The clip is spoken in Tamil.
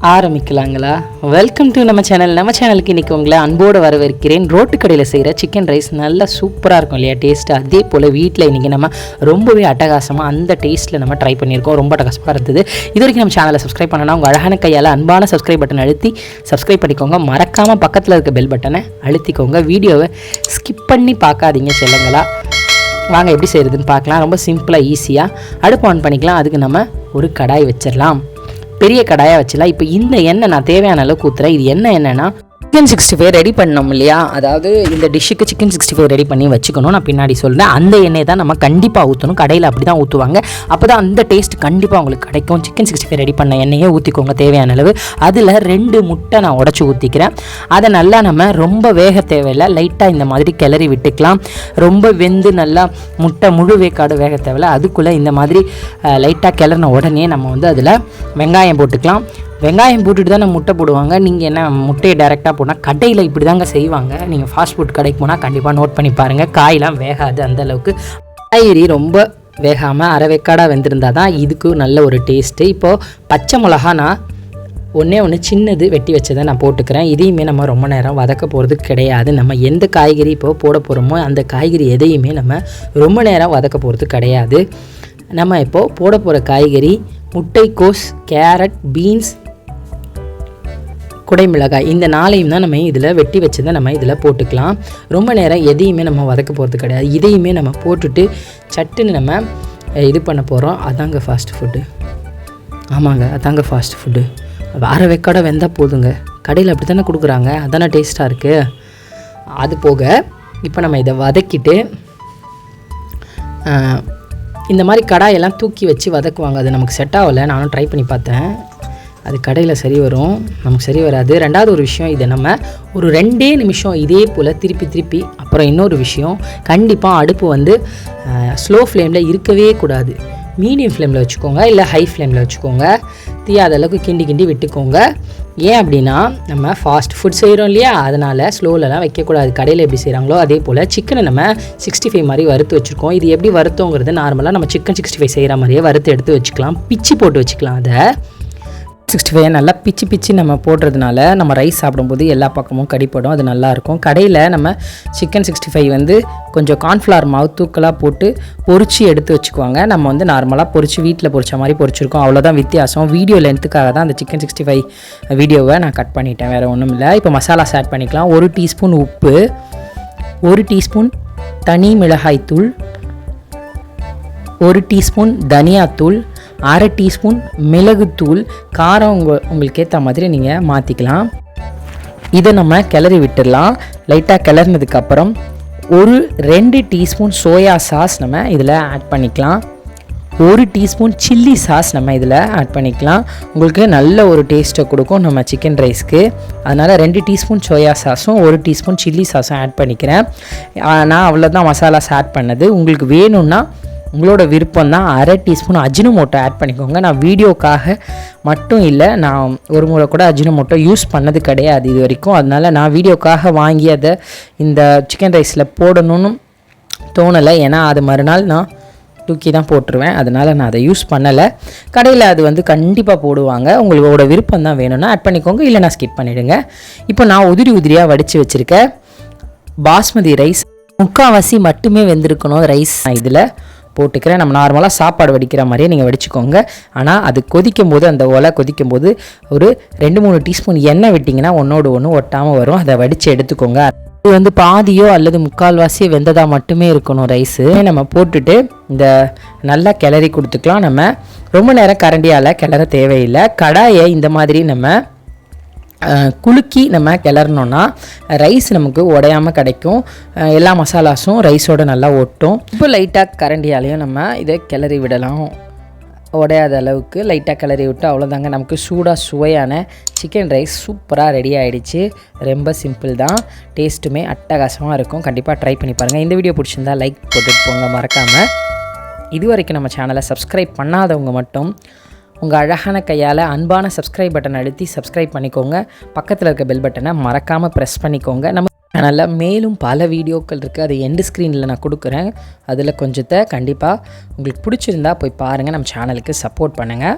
ஆரம்பிக்கலாங்களா? வெல்கம் டு நம்ம சேனலுக்கு இன்றைக்கி உங்களை அன்போடு வரவேற்கிறேன். ரோட்டு கடையில் செய்கிற சிக்கன் ரைஸ் நல்லா சூப்பராக இருக்கும் இல்லையா டேஸ்ட்டு? அதே போல் வீட்டில் இன்றைக்கி நம்ம ரொம்பவே அட்டகாசமாக அந்த டேஸ்ட்டில் நம்ம ட்ரை பண்ணியிருக்கோம். ரொம்ப அட்டகாசமாக இருந்தது. இது வரைக்கும் நம்ம சேனலை சப்ஸ்கிரைப் பண்ணனா உங்கள் அழகான கையால் அன்பான சப்ஸ்கிரைப் பட்டன் அழுத்தி சப்ஸ்கிரைப் பண்ணிக்கோங்க. மறக்காமல் பக்கத்தில் இருக்க பெல் பட்டனை அழுத்திக்கோங்க. வீடியோவை ஸ்கிப் பண்ணி பார்க்காதீங்க செல்லுங்களா. வாங்க எப்படி செய்கிறதுன்னு பார்க்கலாம். ரொம்ப சிம்பிளாக ஈஸியாக அடுப்பு ஆன் பண்ணிக்கலாம். அதுக்கு நம்ம ஒரு கடாய் வச்சிடலாம். பெரிய கடாயாக வச்சிடலாம். இப்போ இந்த எண்ணெய் நான் தேவையான அளவுக்கு ஊற்றுறேன். இது என்னென்னா சிக்கன் 65 ரெடி பண்ணோம் இல்லையா? அதாவது இந்த டிஷ்ஷுக்கு சிக்கன் 65 ரெடி பண்ணி வச்சுக்கணும். நான் பின்னாடி சொல்கிறேன். அந்த எண்ணெயை தான் நம்ம கண்டிப்பாக ஊற்றணும். கடையில் அப்படி தான் ஊற்றுவாங்க. அப்போ தான் அந்த டேஸ்ட் கண்டிப்பாக உங்களுக்கு கிடைக்கும். சிக்கன் 65 ரெடி பண்ண எண்ணெயை ஊற்றிக்கோங்க தேவையான அளவு. அதில் 2 முட்டை நான் உடச்சி ஊற்றிக்கிறேன். அதை நல்லா நம்ம ரொம்ப வேக தேவையில்லை, லைட்டாக இந்த மாதிரி கிளறி விட்டுக்கலாம். ரொம்ப வெந்து நல்லா முட்டை முழு வேக்காடு வேக தேவையில்லை. அதுக்குள்ளே இந்த மாதிரி லைட்டாக கிளறின உடனே நம்ம வந்து அதில் வெங்காயம் போட்டுக்கலாம். வெங்காயம் போட்டுட்டு தான் நம்ம முட்டை போடுவாங்க. நீங்கள் என்ன முட்டையை டைரெக்டாக போனால் கடையில் இப்படி தாங்க செய்வாங்க. நீங்கள் ஃபாஸ்ட் ஃபுட் கடைக்கு போனால் கண்டிப்பாக நோட் பண்ணி பாருங்கள். காயெலாம் வேகாது அந்தளவுக்கு. காய்கறி ரொம்ப வேகாமல் அரை வேக்காடாக வெந்திருந்தால் தான் இதுக்கு நல்ல ஒரு டேஸ்ட்டு. இப்போது பச்சை மிளகா நான் ஒன்று சின்னது வெட்டி வச்சதை நான் போட்டுக்கிறேன். இதையுமே நம்ம ரொம்ப நேரம் வதக்க போகிறது கிடையாது. நம்ம எந்த காய்கறி இப்போ போட போகிறோமோ அந்த காய்கறி எதையுமே நம்ம ரொம்ப நேரம் வதக்க போகிறது கிடையாது. நம்ம இப்போது போட போகிற காய்கறி முட்டைக்கோஸ், கேரட், பீன்ஸ், குடைமிளகாய், இந்த 4ஐயும் தான் நம்ம இதில் வெட்டி வச்சதை நம்ம இதில் போட்டுக்கலாம். ரொம்ப நேரம் எதையுமே நம்ம வதக்க போகிறது கிடையாது. இதையுமே நம்ம போட்டுட்டு சட்டுன்னு நம்ம இது பண்ண போகிறோம். அதாங்க ஃபாஸ்ட் ஃபுட்டு. ஆமாங்க, அதாங்க ஃபாஸ்ட் ஃபுட்டு. அரை வெக்காடை வெந்தால் போதுங்க. கடையில் அப்படி தானே கொடுக்குறாங்க. அதானே டேஸ்ட்டாக இருக்குது. அது போக இப்போ நம்ம இதை வதக்கிட்டு இந்த மாதிரி கடாயெல்லாம் தூக்கி வச்சு வதக்குவாங்க. அது நமக்கு செட் ஆகலை. நானும் ட்ரை பண்ணி பார்த்தேன். அது கடையில் சரி வரும், நமக்கு சரி வராது. ரெண்டாவது ஒரு விஷயம், இதை நம்ம ஒரு 2 நிமிஷம் இதே போல் திருப்பி அப்புறம் இன்னொரு விஷயம், கண்டிப்பாக அடுப்பு வந்து ஸ்லோ ஃப்ளேமில் இருக்கவே கூடாது. மீடியம் ஃப்ளேமில் வச்சுக்கோங்க, இல்லை ஹை ஃப்ளேமில் வச்சுக்கோங்க. தீயாத அளவுக்கு கிண்டி விட்டுக்கோங்க. ஏன் அப்படின்னா நம்ம ஃபாஸ்ட் ஃபுட் செய்கிறோம் இல்லையா? அதனால் ஸ்லோலலாம் வைக்கக்கூடாது. கடையில் எப்படி செய்கிறாங்களோ அதே போல் சிக்கனை நம்ம 65 மாதிரி வறுத்து வச்சுருக்கோம். இது எப்படி வறுத்தோங்கிறது நார்மலாக நம்ம சிக்கன் 65 செய்கிற மாதிரியே வறுத்து எடுத்து வச்சுக்கலாம். பிச்சு போட்டு வச்சுக்கலாம். அதை 65 நல்லா பிச்சு நம்ம போடுறதுனால நம்ம ரைஸ் சாப்பிடும்போது எல்லா பக்கமும் கடிப்படும். அது நல்லாயிருக்கும். கடையில் நம்ம சிக்கன் 65 வந்து கொஞ்சம் கார்ன்ஃப்ளவர் மாவு தூக்கலாக போட்டு பொரிச்சு எடுத்து வச்சுக்குவாங்க. நம்ம வந்து நார்மலாக பொரிச்சு வீட்டில் பொரிச்ச மாதிரி பொரிச்சிருக்கோம். அவ்வளோதான் வித்தியாசம். வீடியோ லென்த்துக்காக தான் அந்த சிக்கன் 65 வீடியோவை நான் கட் பண்ணிட்டேன். வேறு ஒன்றும் இல்லை. இப்போ மசாலாஸ் ஆட் பண்ணிக்கலாம். 1 டீஸ்பூன் உப்பு, 1 டீஸ்பூன் தனி மிளகாய்த்தூள், 1 டீஸ்பூன் தனியாத்தூள், அரை டீஸ்பூன் மிளகுத்தூள். காரம் உங்களுக்கு ஏற்ற மாதிரி நீங்கள் மாற்றிக்கலாம். இதை நம்ம கிளறி விட்டுடலாம். லைட்டாக கிளறினதுக்கப்புறம் 2 டீஸ்பூன் சோயா சாஸ் நம்ம இதில் ஆட் பண்ணிக்கலாம். 1 டீஸ்பூன் சில்லி சாஸ் நம்ம இதில் ஆட் பண்ணிக்கலாம். உங்களுக்கு நல்ல ஒரு டேஸ்ட்டை கொடுக்கும் நம்ம சிக்கன் ரைஸ்க்கு. அதனால் 2 டீஸ்பூன் சோயா சாஸும் 1 டீஸ்பூன் சில்லி சாஸும் ஆட் பண்ணிக்கிறேன். நான் அவ்வளோதான் மசாலாஸ் ஆட் பண்ணது. உங்களுக்கு வேணும்னா உங்களோட விருப்பம் தான். அரை டீஸ்பூன் அஜினோமோட்டோ ஆட் பண்ணிக்கோங்க. நான் வீடியோக்காக மட்டும் இல்லை, நான் ஒரு முறை கூட அஜினோமோட்டோ யூஸ் பண்ணது கிடையாது இது வரைக்கும். அதனால் நான் வீடியோக்காக வாங்கி அதை இந்த சிக்கன் ரைஸில் போடணும்னு தோணலை. ஏன்னா அது மறுநாள் நான் தூக்கி தான் போட்டுருவேன். அதனால் நான் அதை யூஸ் பண்ணலை. கடையில் அது வந்து கண்டிப்பாக போடுவாங்க. உங்களோட விருப்பம் தான். வேணும்னா ஆட் பண்ணிக்கோங்க, இல்லைனா ஸ்கிப் பண்ணிவிடுங்க. இப்போ நான் உதிரியாக வடித்து வச்சுருக்கேன் பாஸ்மதி ரைஸ். முக்கால்வாசி மட்டுமே வெந்திருக்கணும் ரைஸ். இதில் போட்டுக்கிறேன். நம்ம நார்மலாக சாப்பாடு வடிக்கிற மாதிரியே நீங்கள் வடிச்சுக்கோங்க. ஆனால் அது கொதிக்கும் போது, அந்த ஒலை கொதிக்கும் போது ஒரு 2-3 டீஸ்பூன் எண்ணெய் விட்டிங்கன்னா ஒன்றோடு ஒன்று ஒட்டாமல் வரும். அதை வடித்து எடுத்துக்கோங்க. இது வந்து பாதியோ அல்லது முக்கால்வாசியோ வெந்ததாக மட்டுமே இருக்கணும் ரைஸு. நம்ம போட்டுட்டு இந்த நல்லா கிளறி கொடுத்துக்கலாம். நம்ம ரொம்ப நேரம் கரண்டியால் கிளற தேவையில்லை. கடாயை இந்த மாதிரி நம்ம குலுக்கி நம்ம கிளறணுன்னா ரைஸ் நமக்கு உடையாமல் கிடைக்கும். எல்லா மசாலாஸும் ரைஸோடு நல்லா ஒட்டும். இப்போ லைட்டாக கரண்டியாலையும் நம்ம இதை கிளறி விடலாம். உடையாத அளவுக்கு லைட்டாக கிளறி விட்டு அவ்வளோதாங்க. நமக்கு சூடாக சுவையான சிக்கன் ரைஸ் சூப்பராக ரெடி ஆகிடுச்சு. ரொம்ப சிம்பிள் தான். டேஸ்ட்டுமே அட்டகாசமாக இருக்கும். கண்டிப்பாக ட்ரை பண்ணி பாருங்கள். இந்த வீடியோ பிடிச்சிருந்தா லைக் போட்டுட்டு போங்க மறக்காமல். இது வரைக்கும் நம்ம சேனலை சப்ஸ்கிரைப் பண்ணாதவங்க மட்டும் உங்கள் அழகான கையால் அன்பான சப்ஸ்கிரைப் பட்டன் அழுத்தி சப்ஸ்கிரைப் பண்ணிக்கோங்க. பக்கத்தில் இருக்க பெல் பட்டனை மறக்காமல் ப்ரெஸ் பண்ணிக்கோங்க. நம்ம சேனலில் மேலும் பல வீடியோக்கள் இருக்குது. அது எண்டு ஸ்க்ரீனில் நான் கொடுக்குறேன். அதில் கொஞ்சத்தை கண்டிப்பாக உங்களுக்கு பிடிச்சிருந்தா போய் பாருங்கள். நம்ம சேனலுக்கு சப்போர்ட் பண்ணுங்கள்.